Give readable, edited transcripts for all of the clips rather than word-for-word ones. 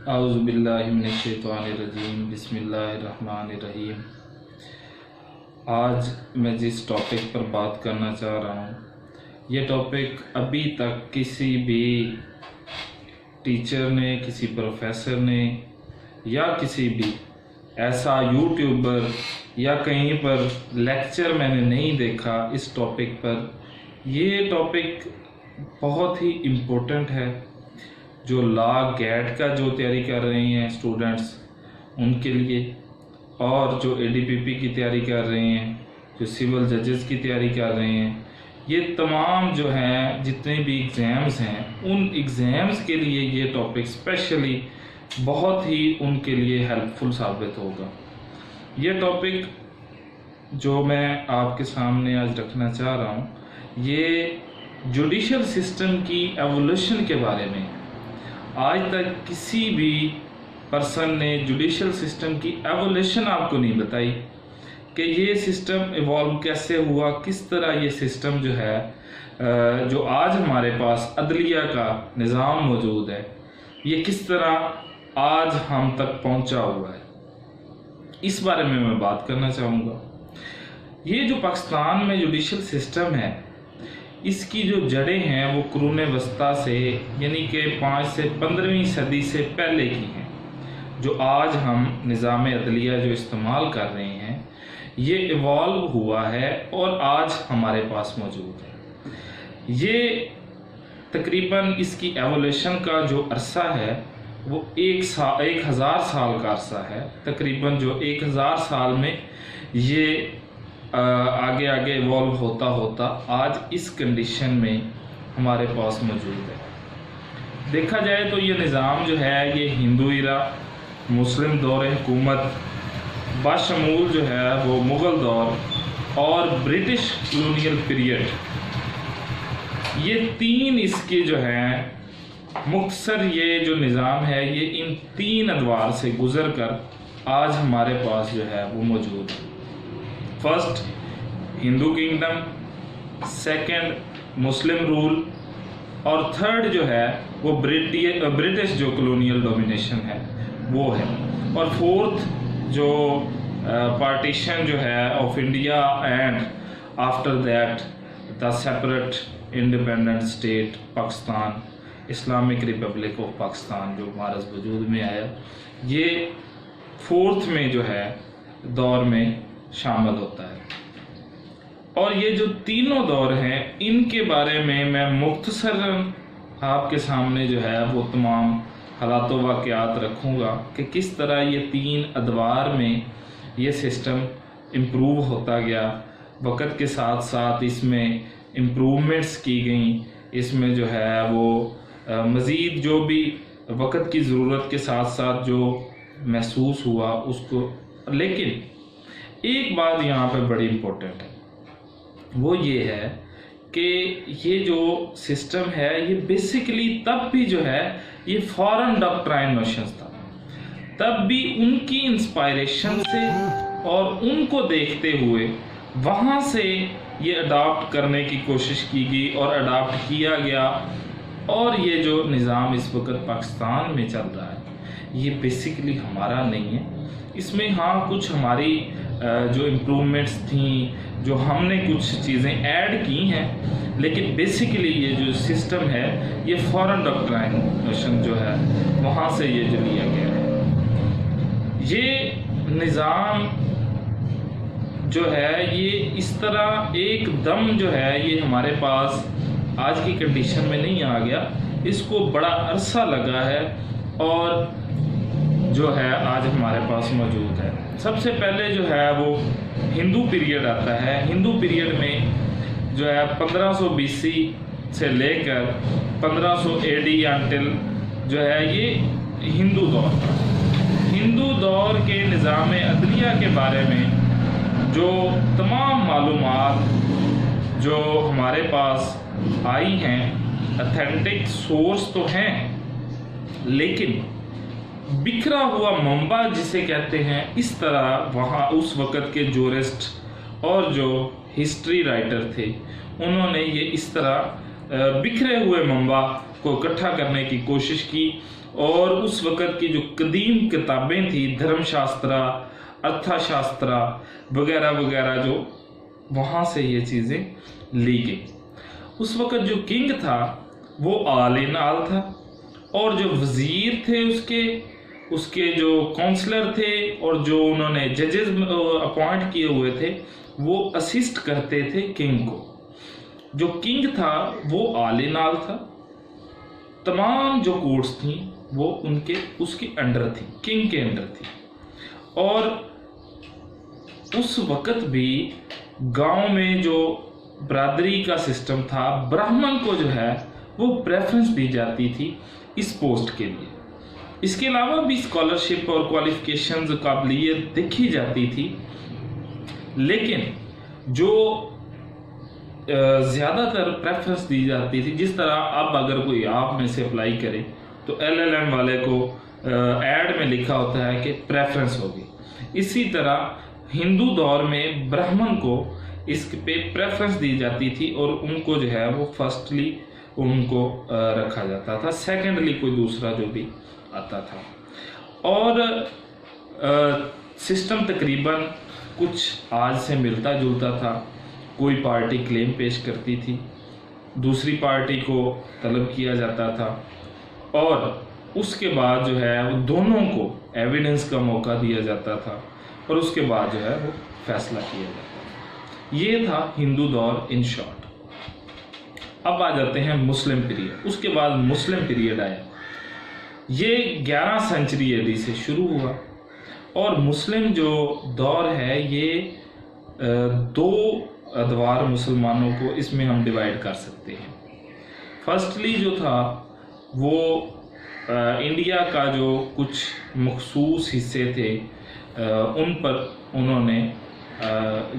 اعوذ باللہ من الشیطان الرجیم بسم اللہ الرحمن الرحیم۔ آج میں جس ٹاپک پر بات کرنا چاہ رہا ہوں، یہ ٹاپک ابھی تک کسی بھی ٹیچر نے، کسی پروفیسر نے یا کسی بھی ایسا یوٹیوبر یا کہیں پر لیکچر میں نے نہیں دیکھا اس ٹاپک پر۔ یہ ٹاپک بہت ہی امپورٹنٹ ہے۔ جو لا گیٹ کا جو تیاری کر رہے ہیں اسٹوڈنٹس ان کے لیے، اور جو اے ڈی پی پی کی تیاری کر رہے ہیں، جو سول ججز کی تیاری کر رہے ہیں، یہ تمام جو ہیں جتنے بھی ایگزامز ہیں ان ایگزامز کے لیے یہ ٹاپک اسپیشلی بہت ہی ان کے لیے ہیلپ فل ثابت ہوگا۔ یہ ٹاپک جو میں آپ کے سامنے آج رکھنا چاہ رہا ہوں، یہ جوڈیشل سسٹم کی ایوولوشن کے بارے میں۔ آج تک کسی بھی پرسن نے جوڈیشل سسٹم کی ایوولوشن آپ کو نہیں بتائی کہ یہ سسٹم ایوالو کیسے ہوا، کس طرح یہ سسٹم جو ہے جو آج ہمارے پاس عدلیہ کا نظام موجود ہے، یہ کس طرح آج ہم تک پہنچا ہوا ہے۔ اس بارے میں بات کرنا چاہوں گا۔ یہ جو پاکستان میں جوڈیشل سسٹم ہے، اس کی جو جڑیں ہیں وہ قرون وسطیٰ سے، یعنی کہ 5 سے 15ویں صدی سے پہلے کی ہیں۔ جو آج ہم نظام عدلیہ جو استعمال کر رہے ہیں، یہ ایوالو ہوا ہے اور آج ہمارے پاس موجود ہے۔ یہ تقریباً اس کی ایوولوشن کا جو عرصہ ہے وہ 1000 سال کا عرصہ ہے۔ تقریباً جو 1000 سال میں یہ آگے ایوالو ہوتا ہوتا آج اس کنڈیشن میں ہمارے پاس موجود ہے۔ دیکھا جائے تو یہ نظام جو ہے یہ ہندو ایرا، مسلم دور حکومت، بشمول جو ہے وہ مغل دور اور برٹش کلونیل پیریڈ، یہ تین اس کے جو ہیں مختصر یہ جو نظام ہے یہ ان 3 ادوار سے گزر کر آج ہمارے پاس جو ہے وہ موجود ہے۔ فرسٹ ہندو کنگڈم، سیکنڈ مسلم رول، اور تھرڈ جو ہے وہ برٹش جو کلونیل ڈومینیشن ہے وہ ہے، اور فورتھ جو پارٹیشن جو ہے of India and after that the separate independent state Pakistan, Islamic republic of Pakistan جو ہمارا وجود میں آیا، یہ فورتھ میں جو ہے دور میں شامل ہوتا ہے۔ اور یہ جو تینوں دور ہیں ان کے بارے میں مختصراً آپ کے سامنے جو ہے وہ تمام حالات و واقعات رکھوں گا کہ کس طرح یہ 3 ادوار میں یہ سسٹم امپروو ہوتا گیا۔ وقت کے ساتھ ساتھ اس میں امپروومنٹس کی گئیں، اس میں جو ہے وہ مزید جو بھی وقت کی ضرورت کے ساتھ ساتھ جو محسوس ہوا اس کو۔ لیکن ایک بات یہاں پہ بڑی امپورٹنٹ ہے، وہ یہ ہے کہ یہ جو سسٹم ہے یہ بیسیکلی تب بھی جو ہے یہ فارن ڈاکٹرائن نوشنز تھا، تب بھی ان کی انسپائریشن سے اور ان کو دیکھتے ہوئے وہاں سے یہ اڈاپٹ کرنے کی کوشش کی گئی اور اڈاپٹ کیا گیا۔ اور یہ جو نظام اس وقت پاکستان میں چل رہا ہے یہ بیسیکلی ہمارا نہیں ہے۔ اس میں ہاں کچھ ہماری جو امپروومنٹس تھیں، جو ہم نے کچھ چیزیں ایڈ کی ہیں، لیکن بیسیکلی یہ جو سسٹم ہے یہ فارن ڈاکٹرائن جو ہے وہاں سے یہ جو لیا گیا ہے۔ یہ نظام جو ہے یہ اس طرح ایک دم جو ہے یہ ہمارے پاس آج کی کنڈیشن میں نہیں آ گیا، اس کو بڑا عرصہ لگا ہے اور جو ہے آج ہمارے پاس موجود ہے۔ سب سے پہلے جو ہے وہ ہندو پیریڈ آتا ہے۔ ہندو پیریڈ میں جو ہے 1500 BC سے لے کر 1500 AD انٹل جو ہے یہ ہندو دور تھا۔ ہندو دور کے نظام عدلیہ کے بارے میں جو تمام معلومات جو ہمارے پاس آئی ہیں، اتھینٹک سورس تو ہیں، لیکن بکھرا ہوا منبع جسے کہتے ہیں، اس طرح وہاں اس وقت کے جورسٹ اور جو ہسٹری رائٹر تھے انہوں نے یہ اس طرح बिखरे हुए मंबा को इकट्ठा करने की कोशिश की, और उस वक़्त की जो कदीम किताबें थी, धर्मशास्त्र, अर्थशास्त्र वगैरह वगैरह, जो वहाँ से ये चीज़ें ली गई। उस वक़्त जो किंग था वो आल-इन-आल था, और जो वज़ीर थे उसके जो काउंसलर थे और जो उन्होंने जजेस अपॉइंट किए हुए थे वो असिस्ट करते थे किंग को। जो किंग था वो आल-इन-आल था, तमाम जो कोर्ट्स थी वो उसके अंडर थी, किंग के अंडर थी। और उस वक़्त भी गांव में जो बरादरी का सिस्टम था, ब्राह्मण को जो है वो प्रेफरेंस दी जाती थी इस पोस्ट के लिए। इसके अलावा भी स्कॉलरशिप और क्वालिफिकेशंस काबिलियत देखी जाती थी, लेकिन जो ज़्यादातर प्रेफरेंस दी जाती थी, जिस तरह अब अगर कोई आप में से अप्लाई करे तो LLM वाले को ऐड में लिखा होता है कि प्रेफरेंस होगी, इसी तरह हिंदू दौर में ब्राह्मण को इस पे प्रेफरेंस दी जाती थी और उनको जो है वो फर्स्टली उनको रखा जाता था, सेकेंडली कोई दूसरा जो भी आता था। और सिस्टम तकरीबन कुछ आज से मिलता जुलता था। कोई पार्टी क्लेम पेश करती थी, दूसरी पार्टी को तलब किया जाता था, और उसके बाद जो है वो दोनों को एविडेंस का मौका दिया जाता था, और उसके बाद जो है वो फैसला किया जाता था। ये था हिंदू दौर इन शॉर्ट। अब आ जाते हैं मुस्लिम पीरियड। उसके बाद मुस्लिम पीरियड आया। ये 11 सेंचुरी AD से शुरू हुआ, और मुस्लिम जो दौर है ये दो अदवार मुसलमानों को इसमें हम डिवाइड कर सकते हैं। फर्स्टली जो था वो इंडिया का जो कुछ मखसूस हिस्से थे उन पर उन्होंने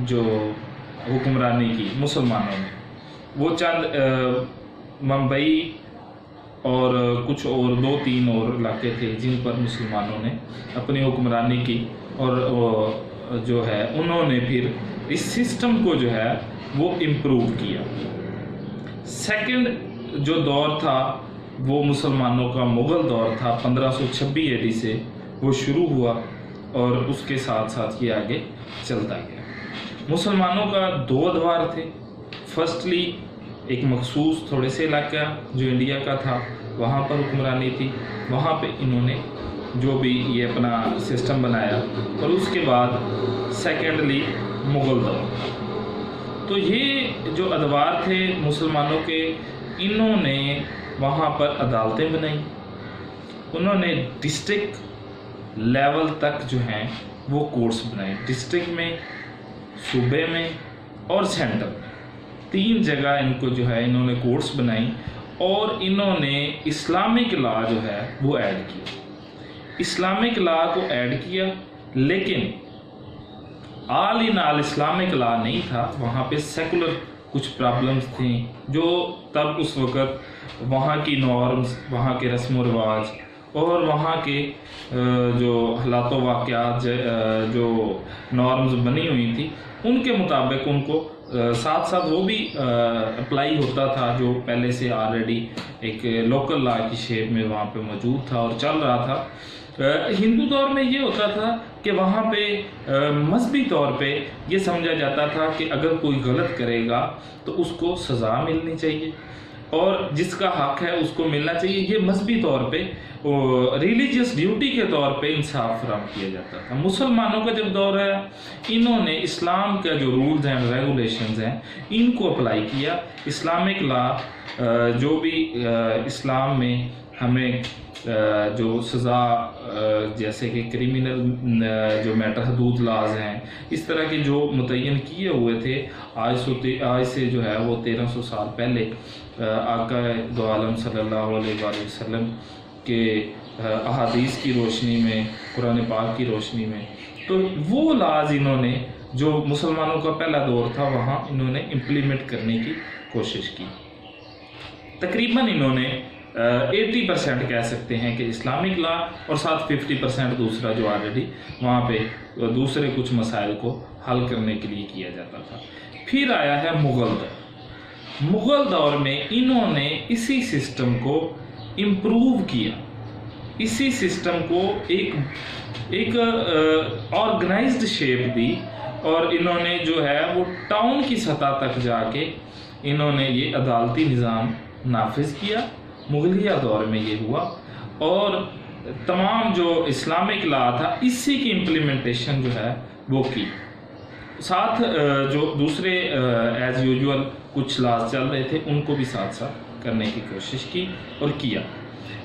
जो हुक्मरानी की मुसलमानों ने, वो चंद मुंबई और कुछ और 2-3 और इलाके थे जिन पर मुसलमानों ने अपनी हुक्मरानी की, और जो है उन्होंने फिर इस सिस्टम को जो है वो इम्प्रूव किया। सेकंड जो दौर था वो मुसलमानों का मुग़ल दौर था, 1526 AD से वो शुरू हुआ, और उसके साथ साथ ये आगे चलता गया। मुसलमानों का 2 अदवार थे। फर्स्टली एक मखसूस थोड़े से इलाका जो इंडिया का था वहाँ पर हुक्मरानी थी, वहाँ पे इन्होंने जो भी ये अपना सिस्टम बनाया, और उसके बाद सेकेंडली मुग़ल दौर। तो ये जो अदवार थे मुसलमानों के, इन्होंने वहाँ पर अदालतें बनाई, उन्होंने डिस्ट्रिक्ट लेवल तक जो हैं वो कोर्ट्स बनाए, डिस्ट्रिक्ट में, सूबे में और सेंटर में। 3 जगह इनको जो है इन्होंने कोर्ट्स बनाई, और इन्होंने इस्लामिक लॉ जो है वो ऐड किया। इस्लामिक लॉ को ऐड किया, लेकिन ऑल इस्लामिक लॉ नहीं था, वहाँ पे सेकुलर कुछ प्रॉब्लम्स थी जो तब उस वक़्त वहाँ की नॉर्म्स, वहाँ के रस्म व रिवाज और वहाँ के जो हालात वाक़यात जो नॉर्म्स बनी हुई थी उनके मुताबिक उनको साथ साथ वो भी अप्लाई होता था, जो पहले से ऑलरेडी एक लोकल लॉ की शेप में वहाँ पे मौजूद था और चल रहा था। हिंदू दौर में ये होता था कि वहाँ पे मजहबी तौर पे ये समझा जाता था कि अगर कोई गलत करेगा तो उसको सज़ा मिलनी चाहिए और जिसका हक है उसको मिलना चाहिए। ये मजहबी तौर पे रिलीजियस ड्यूटी के तौर पे इंसाफ फराहम किया जाता था। मुसलमानों का जब दौर है, इन्होंने इस्लाम का जो रूल्स एंड रेगुलेशंस हैं इनको अप्लाई किया। इस्लामिक लॉ जो भी इस्लाम में हमें जो सज़ा जैसे कि क्रिमिनल जो मैटर हदूद लाज हैं, इस तरह के जो मुतय्यन किए हुए थे आज से जो है वो 1300 साल पहले आका दो आलम सल्लल्लाहु अलैहि वसल्लम के अहादीस की रोशनी में, कुरान पाक की रोशनी में, तो वो लाज इन्होंने जो मुसलमानों का पहला दौर था वहाँ इन्होंने इम्प्लीमेंट करने की कोशिश की। तकरीबन इन्होंने 80% कह सकते हैं कि इस्लामिक लॉ और साथ 50% दूसरा जो ऑलरेडी वहाँ पे दूसरे कुछ मसाइल को हल करने के लिए किया जाता था। फिर आया है मुग़ल दौर। मुग़ल दौर में इन्होंने इसी सिस्टम को इम्प्रूव किया, इसी सिस्टम को एक ऑर्गेनाइज्ड शेप दी, और इन्होंने जो है वो टाउन की सतह तक जाके इन्होंने ये अदालती निज़ाम नाफिज किया। मुगलिया दौर में ये हुआ, और तमाम जो इस्लामिक लॉ था इसी की इम्प्लीमेंटेशन जो है वो की। साथ जो दूसरे एज यूजुअल कुछ लॉज चल रहे थे उनको भी साथ साथ करने की कोशिश की और किया।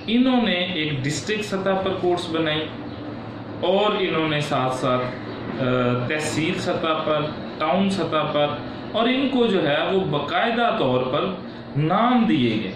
इन्होंने एक डिस्ट्रिक्ट सतह पर कोर्ट्स बनाई, और इन्होंने साथ साथ तहसील सतह पर, टाउन सतह पर, और इनको जो है वो बाकायदा तौर पर नाम दिए गए।